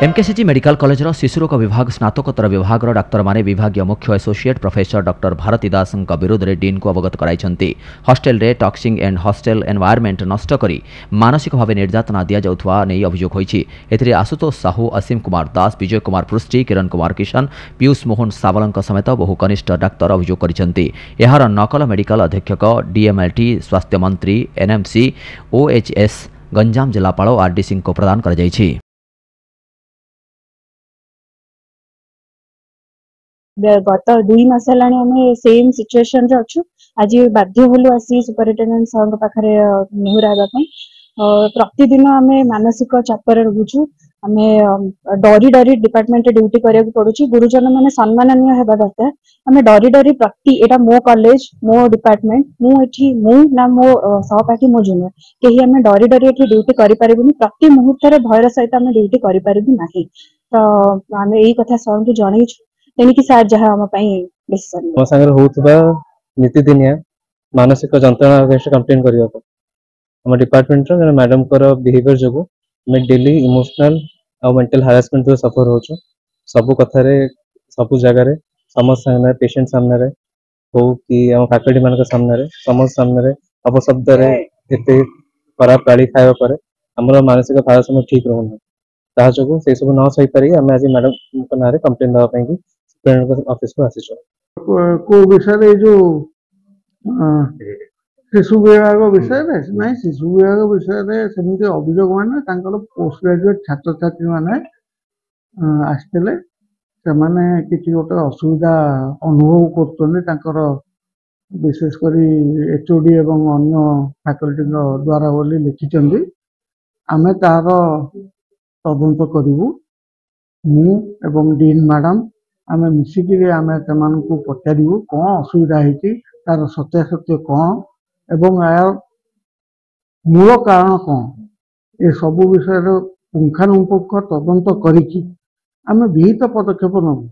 MKCG medical college शिशुरोग विभाग स्नातकोत्तर विभाग डाक्तर माने विभागीय मुख्य एसोसिएट प्रोफेसर डॉक्टर भारती दास विरोध में डीन को अवगत कराई। हॉस्टेल रे टॉक्सिंग एंड हॉस्टेल एनवायरमेंट नष्ट करी मानसिक भाव निर्यातना दि जाउथवा नै अभियोग होईछि। एथिरे आशुतोष साहू, असीम कुमार दास, विजय कुमार पृष्टि, किरण कुमार किशन, पीयूष मोहन सावलंक समेत बहु कनिष्ठ डाक्तर अभियोग करिसेंति। एहार नकल मेडिकल अधीक्षक, डीएमएलटी, स्वास्थ्य मंत्री, एनएमसी, ओएचएस, गंजाम जिलापाल आरडीसी को प्रदान कर जाइछि। गत 2 मास हेलाणी आम सेम सिचुएशन रे अच्छु। आज बाध्य हलु आसी सुपरिटेडेंट सर पाखे निहुराइबा पई। प्रतिदिन आम मानसिक चाप रोचु। आम डरी डरी डिपार्टमेंट ड्यूटी करिया पड़ुछि। गुरुजन माने सम्माननीय हेबा दरकार। आम डरी डरी प्रति एटा मो कॉलेज मो डिपार्टमेंट मु ना मो सहपाठी मो जूनियर केही आम डरी डरी एठी ड्यूटी करि परिबुनी। प्रति मुहूर्त रे भयर सहित आम ड्यूटी करि परिबु नाही। तो आम एही कथा सर को जणैछु। तेनिकी सार जहाँ हम डिसीजन मो संगे होउतबा नीतिदिनिया मानसिक जंत्रणा अगेंस्ट कंप्लेन करिया हम डिपार्टमेंट रो मैडम को बिहेवियर जो मैं डेली इमोशनल और मेंटल हारासमेंट जो सफर होचो। सब कथा रे सब जगह रे समस्त सामने पेशेंट सामने रे हो कि हम फैकल्टी मान सामने रे समस्त सामने रे अपशब्द रे एते खराब गाड़ी खाଇବା ପରେ हमर मानसिक भारसाम्य ठीक रहउन ता जो से सब न सही पारी हम आज मैडम को नारे कंप्लेन दवा पई कि ऑफिस को आसी को विषय जो शिशु विभाग विषय ना शिशु विभाग विषय सेमती अभियोग मान पोस्ट ग्रेजुएट छात्र छात्री मैंने आसते किसी गोटे असुविधा अनुभव कर विशेषकर एचओडी एवं अन्य फैकल्टी द्वारा बोली लिखिं। आम तार तदंत करूँ मु डीन मैडम आम मिसिक आम से पचारू कौन असुविधा होती तार सत्यासत्य कौन एवं यार मूल कारण कौन ये सब विषय पुंखानुपुंख तदंत करी आम विहित पदक्षेप नबू।